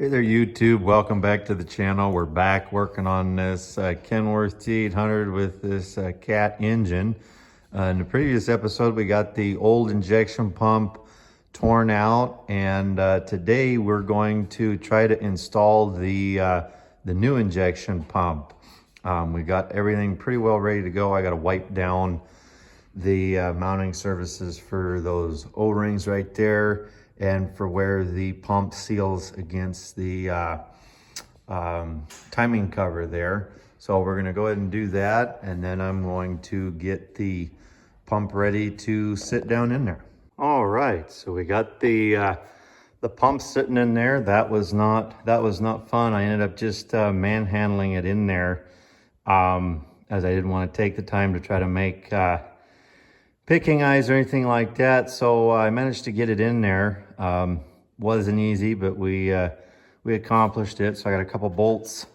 Hey there YouTube, welcome back to the channel. We're back working on this Kenworth T800 with this cat engine. In the previous episode we got the old injection pump torn out, and today we're going to try to install the new injection pump. We got everything pretty well ready to go. I got to wipe down the mounting surfaces for those O-rings right there, and for where the pump seals against the timing cover there. So we're gonna go ahead and do that, and then I'm going to get the pump ready to sit down in there. All right, so we got the pump sitting in there. That was not fun. I ended up just manhandling it in there, as I didn't want to take the time to try to make picking eyes or anything like that. So I managed to get it in there. Wasn't easy, but we accomplished it. So I got a couple bolts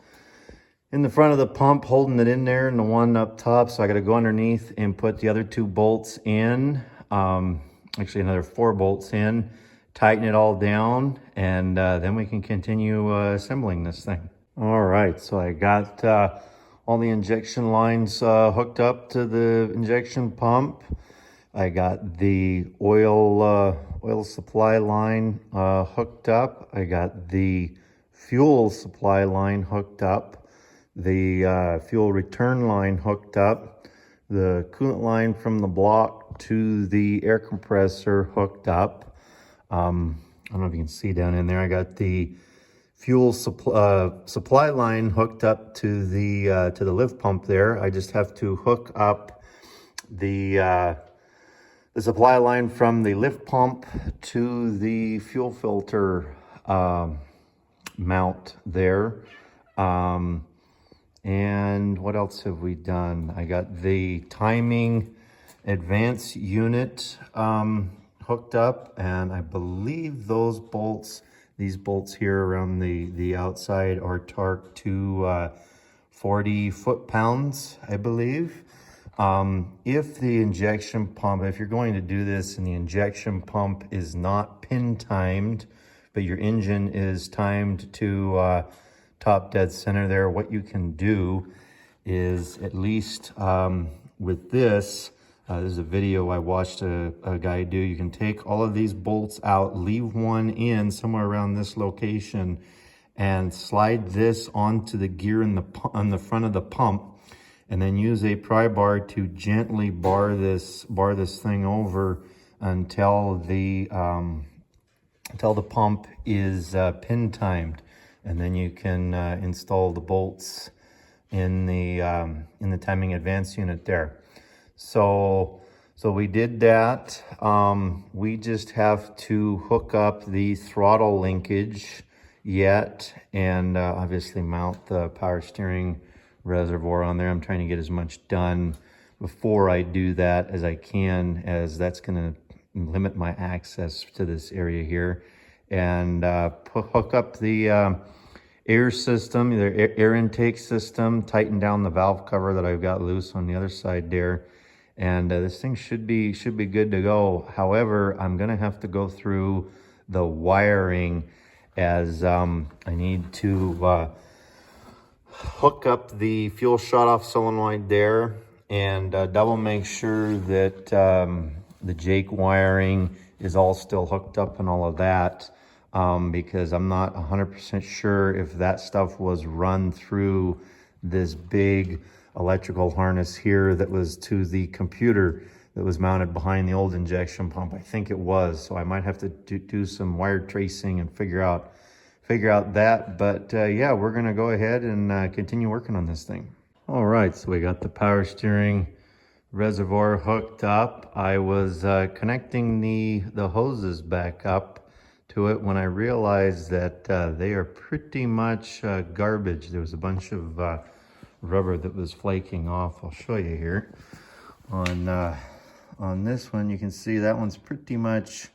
in the front of the pump holding it in there, and the one up top. So I got to go underneath and put the other 2 bolts in. Actually another 4 bolts in, tighten it all down, and then we can continue assembling this thing. All right, so I got all the injection lines hooked up to the injection pump. I got the oil supply line hooked up. I got the fuel supply line hooked up. The fuel return line hooked up. The coolant line from the block to the air compressor hooked up. I don't know if you can see down in there. I got the fuel supply line hooked up to the lift pump there. I just have to hook up the supply line from the lift pump to the fuel filter mount there. And what else have we done? I got the timing advance unit hooked up, and I believe those bolts, these bolts here around the outside, are torqued to 40 foot-pounds, I believe. If the injection pump, if you're going to do this and the injection pump is not pin timed, but your engine is timed to top dead center there, what you can do is, at least with this, this is a video I watched a guy do. You can take all of these bolts out, leave one in somewhere around this location, and slide this onto the gear on the front of the pump, and then use a pry bar to gently bar this thing over until the pump is pin timed, and then you can install the bolts in the timing advance unit there. So we did that. We just have to hook up the throttle linkage yet, and obviously mount the power steering reservoir on there. I'm trying to get as much done before I do that as I can, as that's going to limit my access to this area here. And hook up the air system, the air intake system, tighten down the valve cover that I've got loose on the other side there, and this thing should be good to go. However, I'm going to have to go through the wiring, as I need to hook up the fuel shutoff solenoid there, and double make sure that the Jake wiring is all still hooked up and all of that, because I'm not 100% sure if that stuff was run through this big electrical harness here that was to the computer that was mounted behind the old injection pump. I think it was, so I might have to do some wire tracing and figure out that. But yeah, we're gonna go ahead and continue working on this thing. All right, so we got the power steering reservoir hooked up. I was connecting the hoses back up to it when I realized that they are pretty much garbage. There was a bunch of rubber that was flaking off. I'll show you here. On this one, you can see that one's pretty much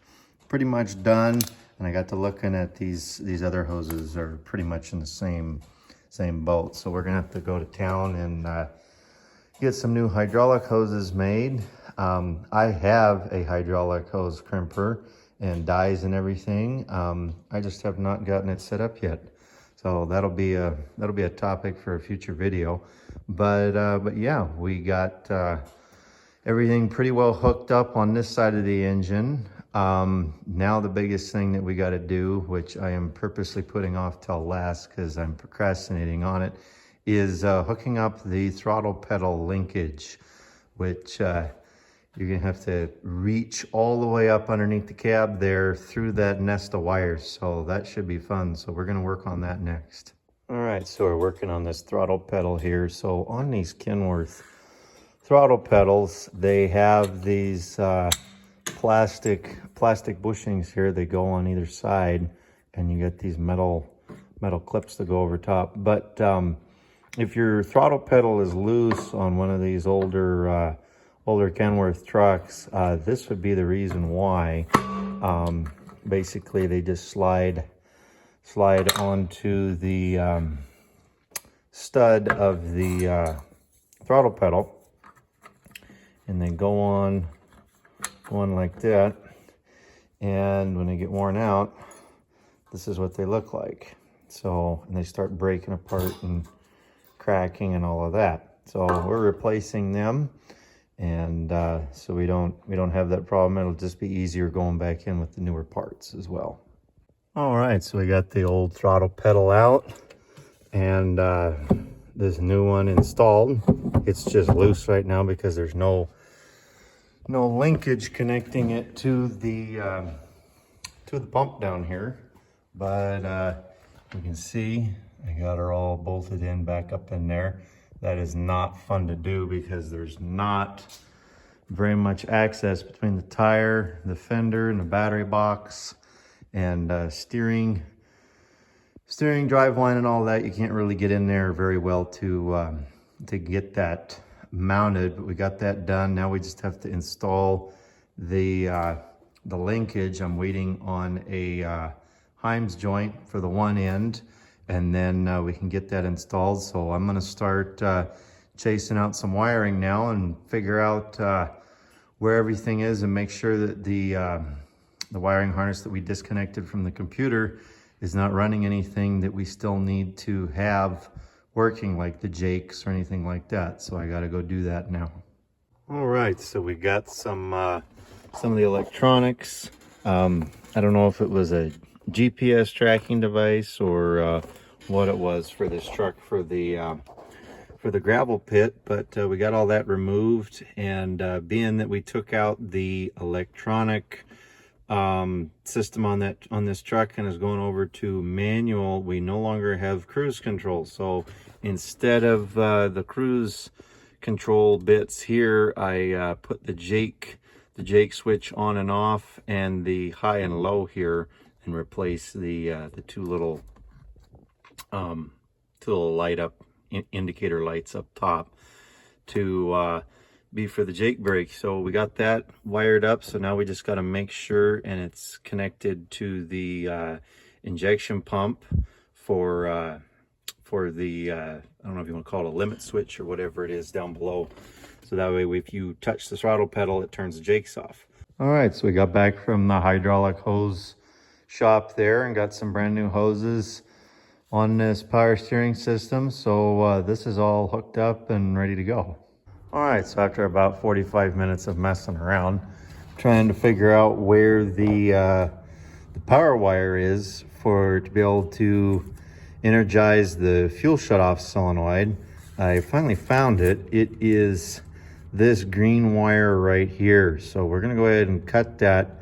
done. And I got to looking at these other hoses are pretty much in the same boat. So we're gonna have to go to town and get some new hydraulic hoses made. I have a hydraulic hose crimper, and dies and everything. I just have not gotten it set up yet. So that'll be a topic for a future video. But yeah, we got everything pretty well hooked up on this side of the engine. Now the biggest thing that we got to do, which I am purposely putting off till last because I'm procrastinating on it, is hooking up the throttle pedal linkage, which you're gonna have to reach all the way up underneath the cab there through that nest of wires. So that should be fun. So we're gonna work on that next. All right, so we're working on this throttle pedal here. So on these Kenworth throttle pedals, they have these plastic bushings here. They go on either side, and you get these metal clips that go over top. But if your throttle pedal is loose on one of these older Kenworth trucks, this would be the reason why. Basically, they just slide onto the stud of the throttle pedal, and they go on like that. And when they get worn out, this is what they look like. So, and they start breaking apart and cracking and all of that. So we're replacing them, and so we don't have that problem. It'll just be easier going back in with the newer parts as well. All right, so we got the old throttle pedal out, and this new one installed. It's just loose right now because there's no linkage connecting it to the pump down here. But you can see I got her all bolted in back up in there. That is not fun to do because there's not very much access between the tire, the fender, and the battery box, and steering drive line and all that. You can't really get in there very well to get that mounted, but we got that done. Now we just have to install the linkage. I'm waiting on a Heims joint for the one end, and then we can get that installed. So I'm gonna start chasing out some wiring now and figure out where everything is, and make sure that the wiring harness that we disconnected from the computer is not running anything that we still need to have working, like the jakes or anything like that. So I got to go do that now. All right, so we got some of the electronics. I don't know if it was a GPS tracking device or what it was for this truck for the gravel pit, but we got all that removed. And being that we took out the electronic system on this truck and is going over to manual, we no longer have cruise control. So instead of the cruise control bits here, I put the jake switch on and off, and the high and low here, and replace the two little light up indicator lights up top to be for the jake brake. So we got that wired up. So now we just got to make sure, and it's connected to the injection pump for the I don't know if you want to call it a limit switch or whatever it is down below. So that way, if you touch the throttle pedal, it turns the jakes off. All right, so we got back from the hydraulic hose shop there and got some brand new hoses on this power steering system. So this is all hooked up and ready to go. All right, so after about 45 minutes of messing around, trying to figure out where the power wire is to be able to energize the fuel shutoff solenoid, I finally found it. It is this green wire right here. So we're gonna go ahead and cut that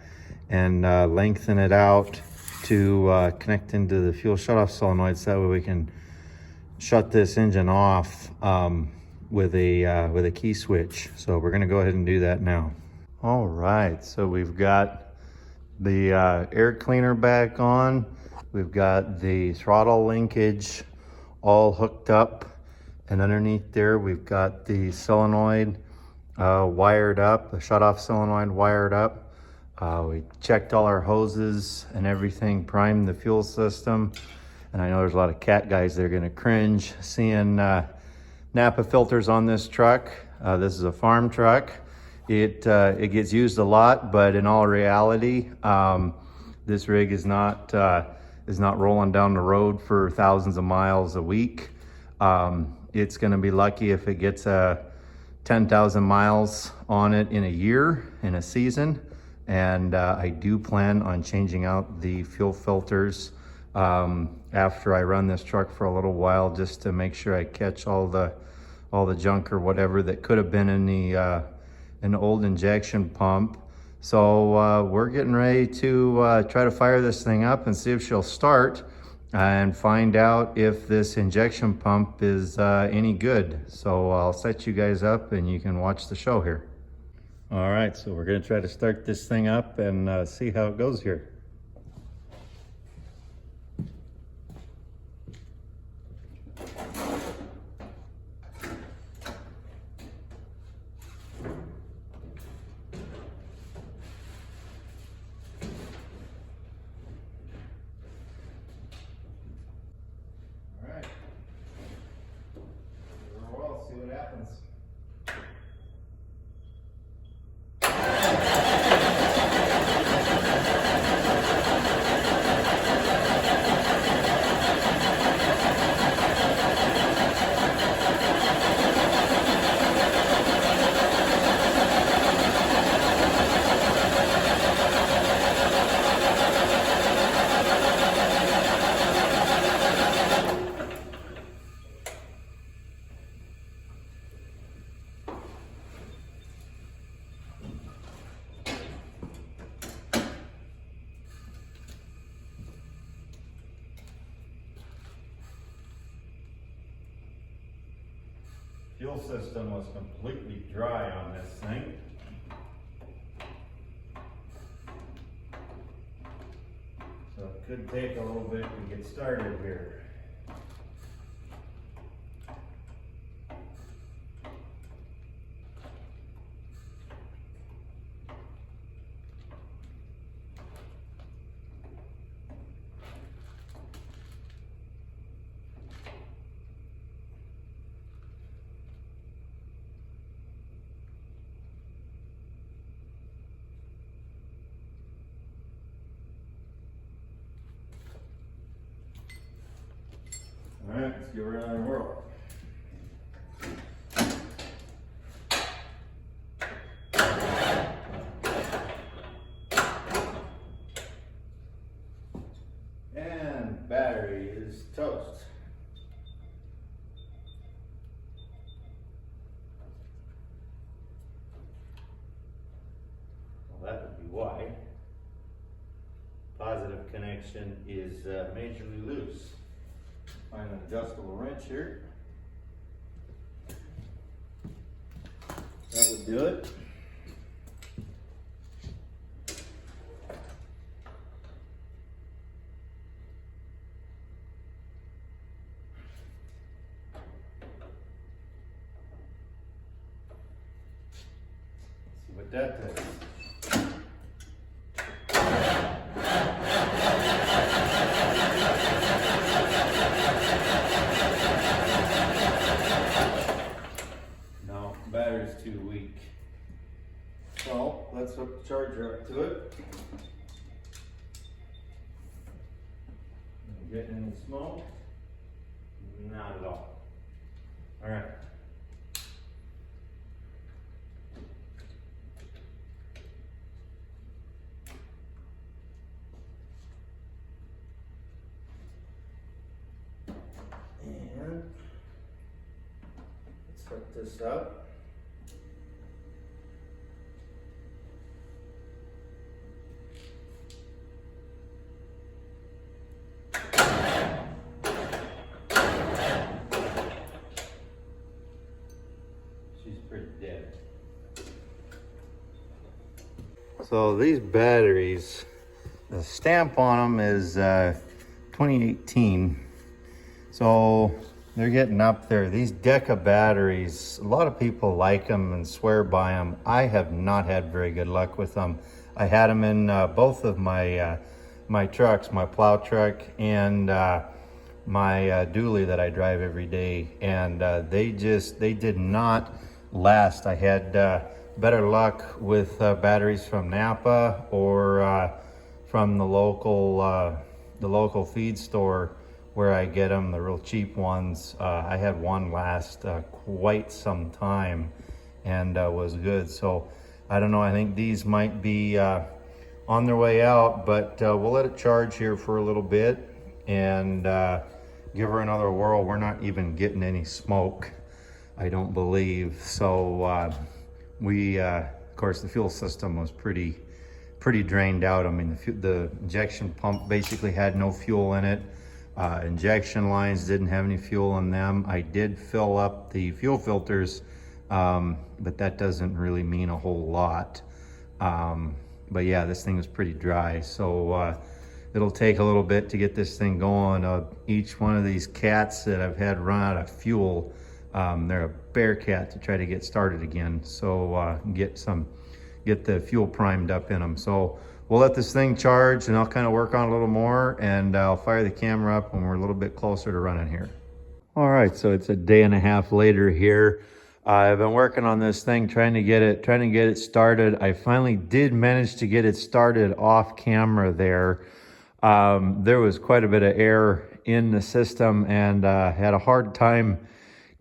and lengthen it out to connect into the fuel shutoff solenoid, so that way we can shut this engine off with a key switch. So we're gonna go ahead and do that now. All right, so we've got the air cleaner back on. We've got the throttle linkage all hooked up, and underneath there we've got the solenoid wired up, the shutoff solenoid wired up. We checked all our hoses and everything, primed the fuel system. And I know there's a lot of cat guys that are gonna cringe seeing Napa filters on this truck. This is a farm truck, it gets used a lot, but in all reality, this rig is not rolling down the road for thousands of miles a week. It's going to be lucky if it gets 10,000 miles on it in a year, in a season. And I do plan on changing out the fuel filters after I run this truck for a little while, just to make sure I catch all the junk or whatever that could have been in the old injection pump. So we're getting ready to try to fire this thing up and see if she'll start, and find out if this injection pump is any good. So I'll set you guys up and you can watch the show here. All right, so we're gonna try to start this thing up and see how it goes here. See what happens. Fuel system was completely dry on this thing. So it could take a little bit to get started here. All right, let's give her another whirl. And battery is toast. Well, that would be why. Positive connection is majorly loose. Find an adjustable wrench here. That would do it. See what that does. Battery's too weak. So let's hook the charger up to it. Getting any smoke? Not at all. All right. And let's hook this up. So these batteries, the stamp on them is 2018. So they're getting up there. These Deca batteries, a lot of people like them and swear by them. I have not had very good luck with them. I had them in both of my my trucks, my plow truck and my dually that I drive every day, and they did not last. I had better luck with batteries from Napa or from the local feed store where I get them, the real cheap ones. I had one last quite some time and was good. So I don't know, I think these might be on their way out, but we'll let it charge here for a little bit and give her another whirl. We're not even getting any smoke, I don't believe. So of course the fuel system was pretty drained out. I mean, the injection pump basically had no fuel in it. Injection lines didn't have any fuel in them. I did fill up the fuel filters, but that doesn't really mean a whole lot. But yeah, this thing was pretty dry. So it'll take a little bit to get this thing going. Each one of these cats that I've had run out of fuel, they're a bear cat to try to get started again. So get the fuel primed up in them. So we'll let this thing charge and I'll kind of work on it a little more, and I'll fire the camera up when we're a little bit closer to running here. All right, so it's a day and a half later here. I've been working on this thing, trying to get it started. I finally did manage to get it started off camera there. There was quite a bit of air in the system and had a hard time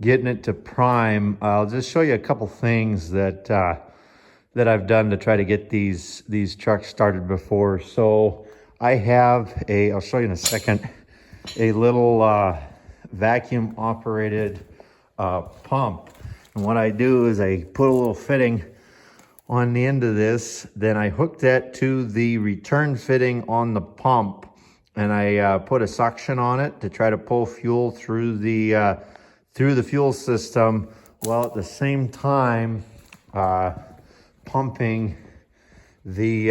getting it to prime. I'll just show you a couple things that I've done to try to get these trucks started before. So I have I'll show you in a second, a little vacuum operated pump. And what I do is I put a little fitting on the end of this, then I hook that to the return fitting on the pump, and I put a suction on it to try to pull fuel through the fuel system, while at the same time pumping the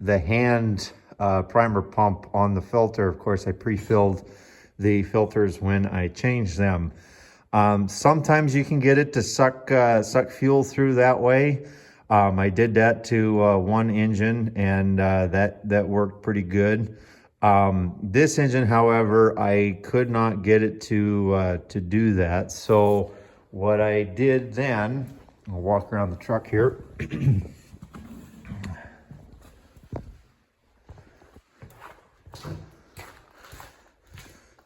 hand primer pump on the filter. Of course, I pre-filled the filters when I changed them. Sometimes you can get it to suck fuel through that way. I did that to one engine, and that worked pretty good. This engine, however, I could not get it to do that. So what I did then, I'll walk around the truck here.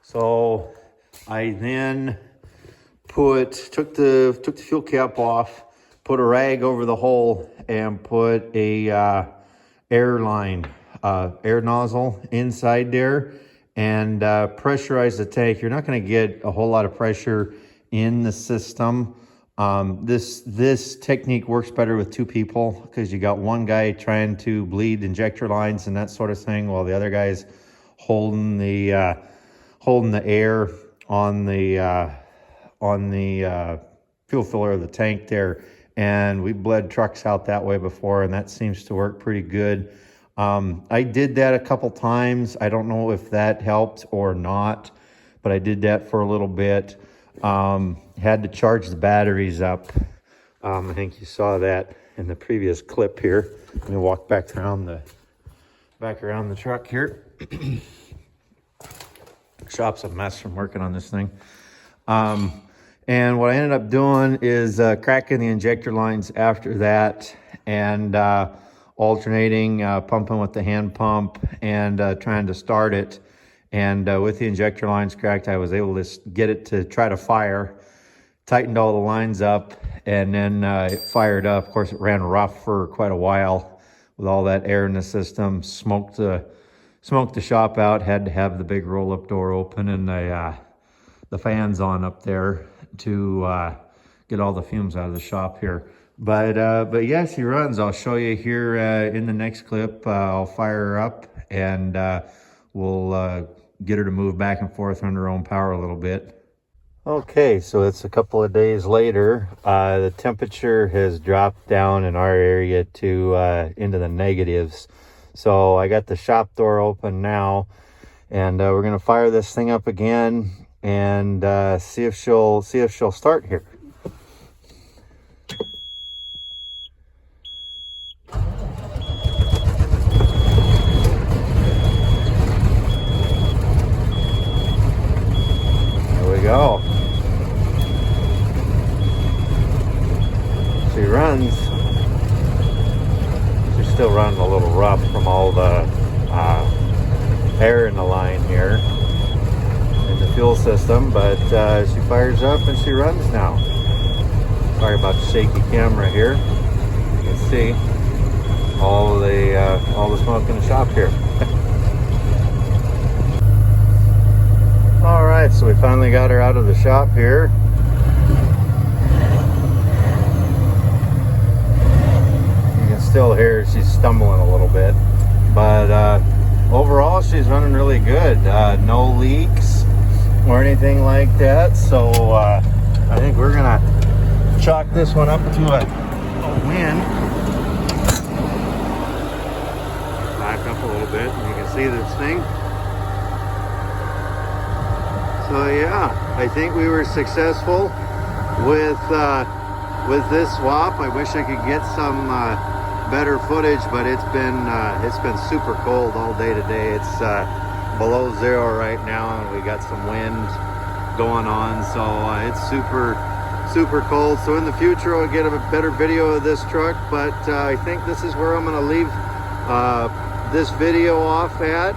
So I then took the fuel cap off, put a rag over the hole, and put a air nozzle inside there, and pressurize the tank. You're not going to get a whole lot of pressure in the system. This technique works better with two people, because you got one guy trying to bleed injector lines and that sort of thing, while the other guy's holding the air on the fuel filler of the tank there. And we bled trucks out that way before, and that seems to work pretty good. I did that a couple times. I don't know if that helped or not, but I did that for a little bit. Had to charge the batteries up. I think you saw that in the previous clip here. Let me walk back around the truck here. Shop's a mess from working on this thing. And what I ended up doing is cracking the injector lines after that, and alternating, pumping with the hand pump, and trying to start it. And with the injector lines cracked, I was able to get it to try to fire. Tightened all the lines up, and then it fired up. Of course, it ran rough for quite a while with all that air in the system. Smoked the shop out. Had to have the big roll-up door open, and the fans on up there to get all the fumes out of the shop here. But yeah, she runs. I'll show you here in the next clip. I'll fire her up, and we'll get her to move back and forth on her own power a little bit. Okay, so it's a couple of days later. The temperature has dropped down in our area to into the negatives. So I got the shop door open now, and we're gonna fire this thing up again and see if she'll start here. There we go. She runs. from all the air in the line here in the fuel system, but she fires up and she runs now. Sorry about the shaky camera here. You can see all the smoke in the shop here. All right, so we finally got her out of the shop here. You can still hear she's stumbling a little bit, but overall she's running really good. No leaks or anything like that. So I think we're gonna chalk this one up to a win. Back up a little bit and you can see this thing. So yeah, I think we were successful with this swap. I wish I could get some better footage, but it's been super cold all day today. It's below zero right now, and we got some wind going on, so it's super cold. So in the future I'll get a better video of this truck, but I think this is where I'm going to leave this video off at.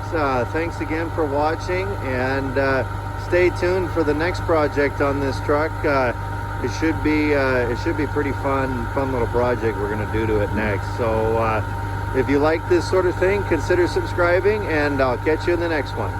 Thanks again for watching, and stay tuned for the next project on this truck. It should be pretty fun little project we're going to do to it next. So if you like this sort of thing, consider subscribing, and I'll catch you in the next one.